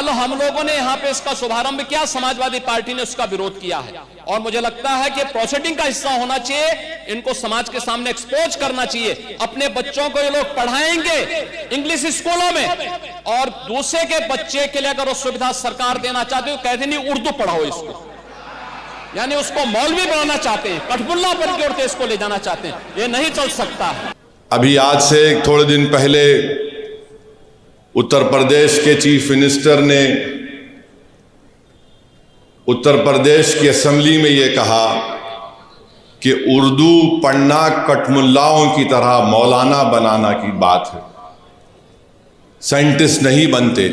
कल हम लोगों ने यहां पे इसका शुभारंभ किया, समाजवादी पार्टी ने उसका विरोध किया है और मुझे लगता है कि प्रोसीडिंग का हिस्सा होना चाहिए, इनको समाज के सामने एक्सपोज करना चाहिए। अपने बच्चों को ये लोग पढ़ाएंगे इंग्लिश स्कूलों में और दूसरे के बच्चे के लिए अगर वो सुविधा सरकार देना चाहते हो, कहते नहीं उर्दू पढ़ाओ इसको, यानी उसको मौलवी बनाना चाहते हैं, कठपुल्ला पर की ओर इसको ले जाना चाहते हैं। ये नहीं चल सकता है। अभी आज से थोड़े दिन पहले उत्तर प्रदेश के चीफ मिनिस्टर ने उत्तर प्रदेश की असेंबली में ये कहा कि उर्दू पढ़ना कठमुल्लाओं की तरह मौलाना बनाना की बात है, साइंटिस्ट नहीं बनते।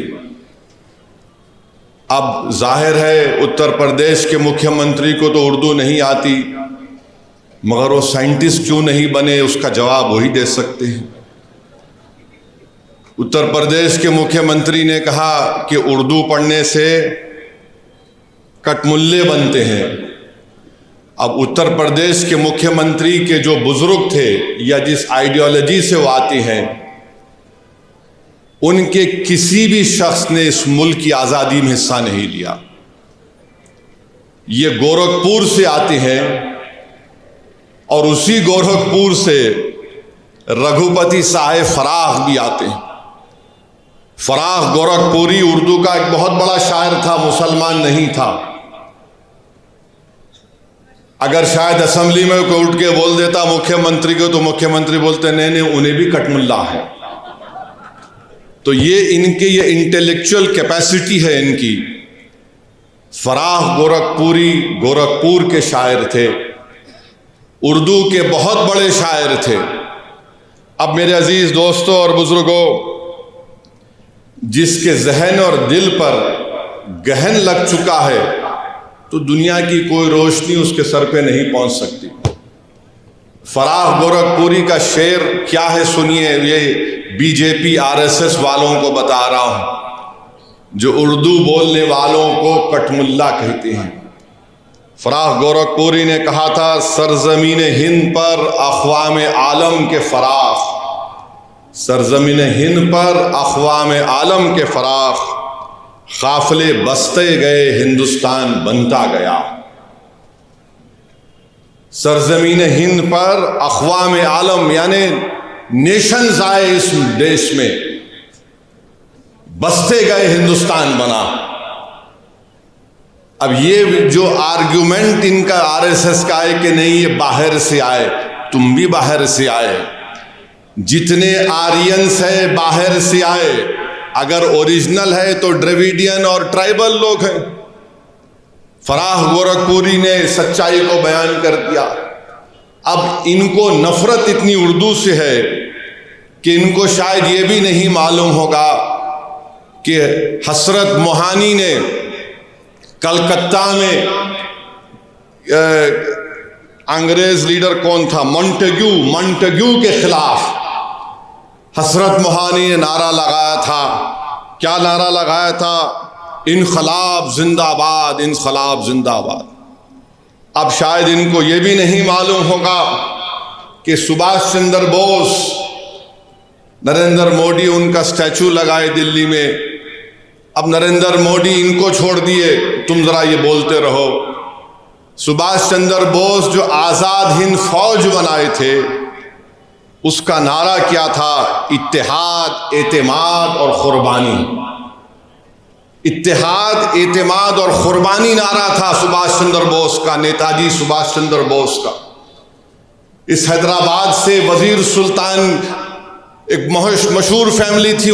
अब जाहिर है उत्तर प्रदेश के मुख्यमंत्री को तो उर्दू नहीं आती, मगर वो साइंटिस्ट क्यों नहीं बने, उसका जवाब वही दे सकते हैं। उत्तर प्रदेश के मुख्यमंत्री ने कहा कि उर्दू पढ़ने से कठमुल्ले बनते हैं। अब उत्तर प्रदेश के मुख्यमंत्री के जो बुजुर्ग थे या जिस आइडियोलॉजी से वो आते हैं, उनके किसी भी शख्स ने इस मुल्क की आज़ादी में हिस्सा नहीं लिया। ये गोरखपुर से आते हैं और उसी गोरखपुर से रघुपति साहेब फराख भी आते हैं। फराख गोरखपुरी उर्दू का एक बहुत बड़ा शायर था, मुसलमान नहीं था। अगर शायद असेंबली में कोई उठ के बोल देता मुख्यमंत्री को, तो मुख्यमंत्री बोलते नहीं नहीं उन्हें भी कठमुल्ला है। तो ये इनके ये इंटेलेक्चुअल कैपेसिटी है इनकी। फराख गोरखपुरी गोरखपुर के शायर थे, उर्दू के बहुत बड़े शायर थे। अब मेरे अजीज दोस्तों और बुजुर्गों, जिसके जहन और दिल पर गहन लग चुका है, तो दुनिया की कोई रोशनी उसके सर पे नहीं पहुंच सकती। फराख गोरखपुरी का शेर क्या है सुनिए, ये बीजेपी आरएसएस वालों को बता रहा हूं, जो उर्दू बोलने वालों को कठमुल्ला कहते हैं। फराख गोरखपुरी ने कहा था, सरजमीन हिंद पर अक़वाम आलम के फराख, सरजमीन हिंद पर अक़वाम आलम के फराख, काफिले बसते गए हिंदुस्तान बनता गया। सरजमीन हिंद पर अक़वाम आलम यानी नेशंस आए इस देश में, बसते गए हिंदुस्तान बना। अब ये जो आर्ग्यूमेंट इनका आरएसएस का है कि नहीं ये बाहर से आए, तुम भी बाहर से आए, जितने आर्यंस है बाहर से आए, अगर ओरिजिनल है तो द्रविडियन और ट्राइबल लोग हैं। फराख गोरखपुरी ने सच्चाई को बयान कर दिया। अब इनको नफरत इतनी उर्दू से है कि इनको शायद ये भी नहीं मालूम होगा कि हसरत मोहानी ने कलकत्ता में अंग्रेज लीडर कौन था, मॉन्टेग्यू के खिलाफ हसरत मोहानी ने नारा लगाया था। क्या नारा लगाया था? इनकलाब जिंदाबाद, इनकलाब जिंदाबाद। अब शायद इनको ये भी नहीं मालूम होगा कि सुभाष चंद्र बोस, नरेंद्र मोदी उनका स्टैचू लगाए दिल्ली में। अब नरेंद्र मोदी इनको छोड़ दिए, तुम जरा ये बोलते रहो। सुभाष चंद्र बोस जो आजाद हिंद फौज बनाए थे, उसका नारा क्या था? इत्तेहाद, एतमाद और कुर्बानी। इत्तेहाद, एतमाद और कुर्बानी नारा था सुभाष चंद्र बोस का, नेताजी सुभाष चंद्र बोस का। इस हैदराबाद से वजीर सुल्तान, एक मशहूर फैमिली थी,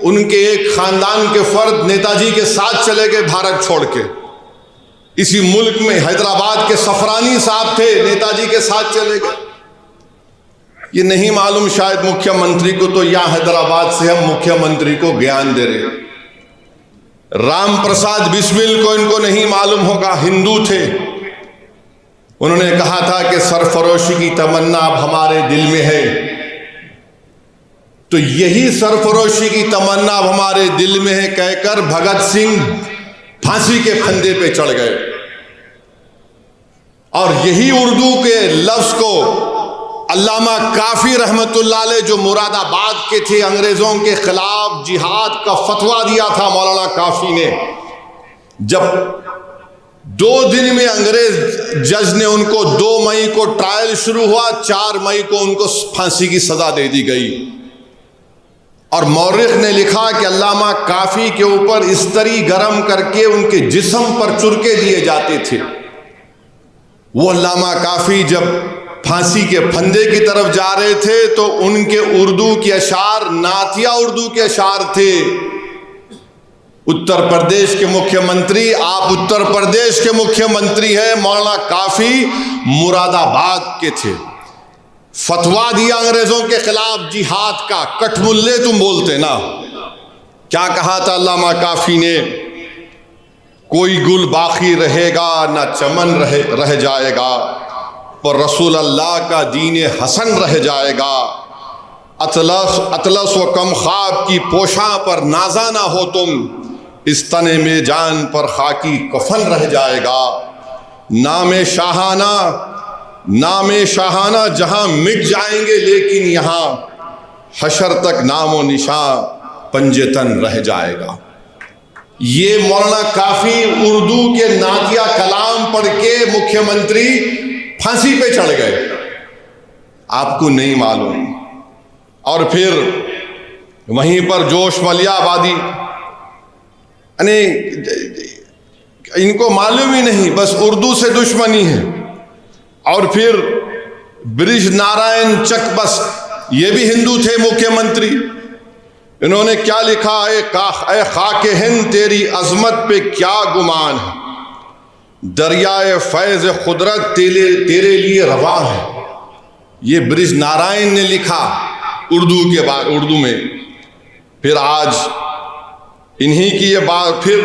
उनके एक खानदान के फर्द नेताजी के साथ चले गए भारत छोड़ के। इसी मुल्क में हैदराबाद के सफरानी साहब थे, नेताजी के साथ चले गए। ये नहीं मालूम शायद मुख्यमंत्री को, तो यहां हैदराबाद से हम मुख्यमंत्री को ज्ञान दे रहे। राम प्रसाद बिस्मिल को इनको नहीं मालूम होगा, हिंदू थे। उन्होंने कहा था कि सरफरोशी की तमन्ना अब हमारे दिल में है। तो यही सरफरोशी की तमन्ना अब हमारे दिल में है कहकर भगत सिंह फांसी के फंदे पे चढ़ गए। और यही उर्दू के लफ्ज को अल्लामा काफी रहमतुल्लाह अलैह जो मुरादाबाद के थे, अंग्रेजों के खिलाफ जिहाद का फतवा दिया था मौलाना काफी ने। जब 2 दिन में अंग्रेज जज ने उनको 2 मई को ट्रायल शुरू हुआ, 4 मई को उनको फांसी की सजा दे दी गई। और मौरिख ने लिखा कि अल्लामा काफी के ऊपर इस्तरी गरम करके उनके जिस्म पर चुरके दिए जाते थे। वो अल्लामा काफी जब फांसी के फंदे की तरफ जा रहे थे तो उनके उर्दू के अशार नातिया उर्दू के अशार थे। उत्तर प्रदेश के मुख्यमंत्री, आप उत्तर प्रदेश के मुख्यमंत्री हैं, मौलाना काफी मुरादाबाद के थे। फतवा दिया अंग्रेजों के खिलाफ जिहाद का, कठमुल्ले तुम बोलते ना। क्या कहा था अल्लामा काफी ने? कोई गुल बाकी रहेगा ना चमन रह जाएगा, पर रसूल अल्लाह का दीन हसन रह जाएगा। अतलस व कम ख्वाब की पोशा पर नाजा ना हो तुम, इस तने में जान पर खाकी कफन रह जाएगा। नामे शाहाना जहां मिट जाएंगे, लेकिन यहां हशर तक नामो निशान पंजेतन रह जाएगा। ये मौलाना काफी उर्दू के नातिया कलाम पढ़ के मुख्यमंत्री फांसी पे चढ़ गए, आपको नहीं मालूम। और फिर वहीं पर जोश मलियाबादी, इनको मालूम ही नहीं, बस उर्दू से दुश्मनी है। और फिर ब्रिज नारायण चकबस, ये भी हिंदू थे मुख्यमंत्री। इन्होंने क्या लिखा है? ए खाके हिंद तेरी अजमत पे क्या गुमान है, दरियाए फैज कुदरत तेरे लिए रवा है। ये ब्रिज नारायण ने लिखा उर्दू में। फिर आज इन्हीं की ये बात, फिर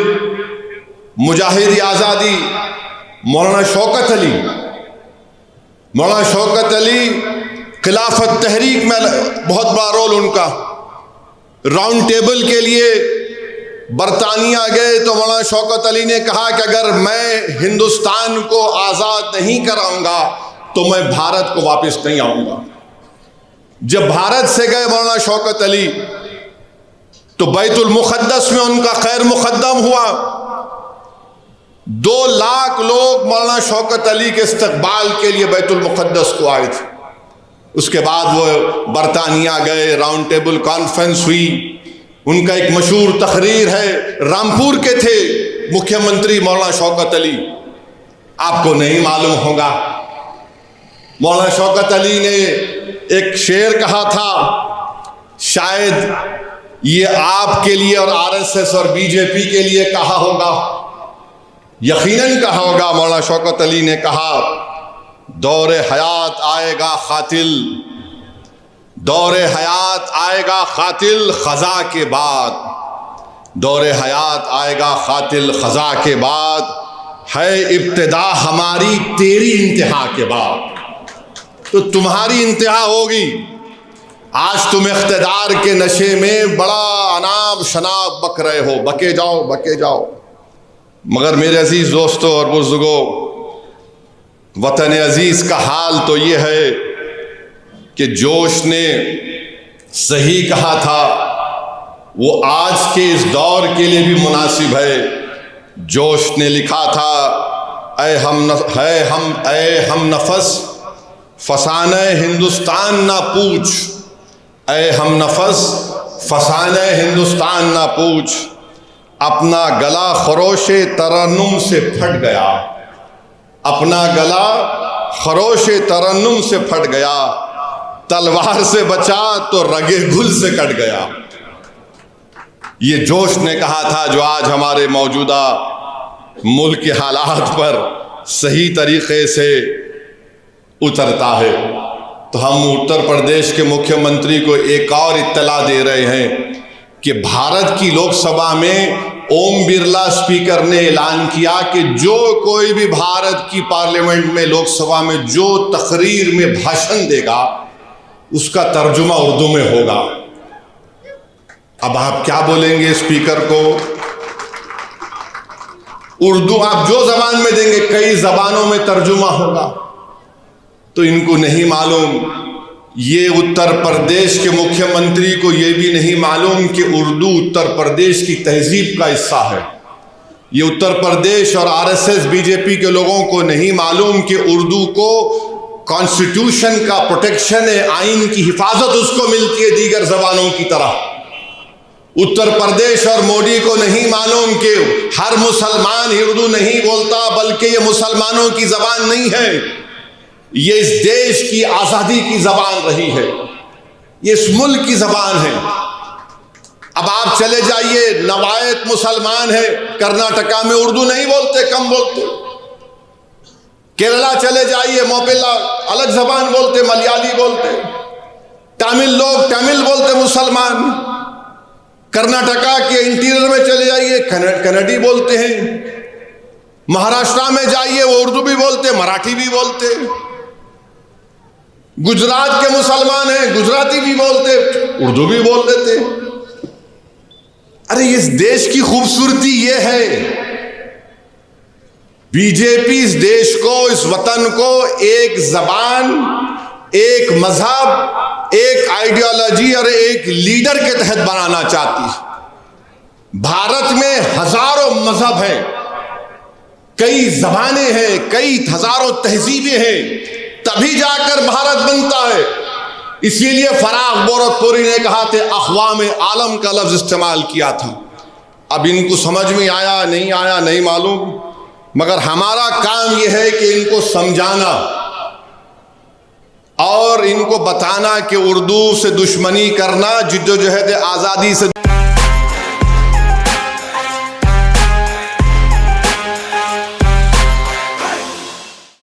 मुजाहिद आज़ादी मौलाना शौकत अली खिलाफत तहरीक में बहुत बड़ा रोल उनका। राउंड टेबल के लिए बरतानिया गए तो मौलाना शौकत अली ने कहा कि अगर मैं हिंदुस्तान को आज़ाद नहीं कराऊंगा तो मैं भारत को वापस नहीं आऊंगा। जब भारत से गए मौलाना शौकत अली तो बैतुल मुक़द्दस में उनका खैर मुक़द्दम हुआ। 2 लाख लोग मौलाना शौकत अली के इस्तकबाल के लिए बैतुल मुक़द्दस को आए थे। उसके बाद वो बरतानिया गए, राउंड टेबल कॉन्फ्रेंस हुई। उनका एक मशहूर तकरीर है, रामपुर के थे मुख्यमंत्री मौलाना शौकत अली, आपको नहीं मालूम होगा। मौलाना शौकत अली ने एक शेर कहा था, शायद ये आपके लिए और आरएसएस और बीजेपी के लिए कहा होगा, यकीनन कहा होगा। मौलाना शौकत अली ने कहा, दौरे हयात आएगा खातिल, दौरे हयात आएगा खातिल खजा के बाद, दौरे हयात आएगा खातिल खजा के बाद, है इब्तिदा हमारी तेरी इंतहा के बाद। तो तुम्हारी इंतहा होगी। आज तुम इख्तिदार के नशे में बड़ा अनाब शनाब बक रहे हो, बके जाओ। मगर मेरे अजीज दोस्तों और बुजुर्गों, वतन अजीज का हाल तो ये है कि जोश ने सही कहा था, वो आज के इस दौर के लिए भी मुनासिब है। जोश ने लिखा था, ऐ हम नफस फसाने हिंदुस्तान ना पूछ, ऐ हम नफस फसाने हिंदुस्तान ना पूछ, अपना गला खरोशे तरन्नुम से फट गया, अपना गला खरोशे तरन्नुम से फट गया, तलवार से बचा तो रगे गुल से कट गया। ये जोश ने कहा था, जो आज हमारे मौजूदा मुल्क के हालात पर सही तरीके से उतरता है। तो हम उत्तर प्रदेश के मुख्यमंत्री को एक और इत्तला दे रहे हैं कि भारत की लोकसभा में ओम बिरला स्पीकर ने ऐलान किया कि जो कोई भी भारत की पार्लियामेंट में, लोकसभा में जो तकरीर में भाषण देगा उसका तर्जुमा उर्दू में होगा। अब आप क्या बोलेंगे स्पीकर को? उर्दू आप जो जबान में देंगे, कई जबानों में तर्जुमा होगा। तो इनको नहीं मालूम ये उत्तर प्रदेश के मुख्यमंत्री को ये भी नहीं मालूम कि उर्दू उत्तर प्रदेश की तहजीब का हिस्सा है। ये उत्तर प्रदेश और आरएसएस बीजेपी के लोगों को नहीं मालूम कि उर्दू को कॉन्स्टिट्यूशन का प्रोटेक्शन है, आइन की हिफाजत उसको मिलती है दीगर जबानों की तरह। उत्तर प्रदेश और मोदी को नहीं मालूम कि हर मुसलमान ही उर्दू नहीं बोलता, बल्कि ये मुसलमानों की जबान नहीं है, ये इस देश की आजादी की जबान रही है, ये इस मुल्क की जबान है। अब आप चले जाइए, नवायत मुसलमान है, कर्नाटका में उर्दू नहीं बोलते, कम बोलते। केरला चले जाइए, मोपिला अलग जबान बोलते, मलयाली बोलते। तमिल लोग तमिल बोलते मुसलमान। कर्नाटका के इंटीरियर में चले जाइए, कन्नड़ी बोलते हैं। महाराष्ट्र में जाइए, वो उर्दू भी बोलते, मराठी भी बोलते। गुजरात के मुसलमान हैं, गुजराती भी बोलते, उर्दू भी बोल देते। अरे इस देश की खूबसूरती ये है, बीजेपी इस देश को, इस वतन को एक जबान, एक मजहब, एक आइडियोलॉजी और एक लीडर के तहत बनाना चाहती है। भारत में हजारों मजहब हैं, कई जबानें हैं, कई हजारों तहजीबें हैं, तभी जाकर भारत बनता है। इसीलिए फराग गोरखपुरी ने कहा थे, अक़वाम आलम का लफ्ज इस्तेमाल किया था। अब इनको समझ में आया नहीं आया नहीं मालूम, मगर हमारा काम यह है कि इनको समझाना और इनको बताना कि उर्दू से दुश्मनी करना जिद्दोजहद आज़ादी से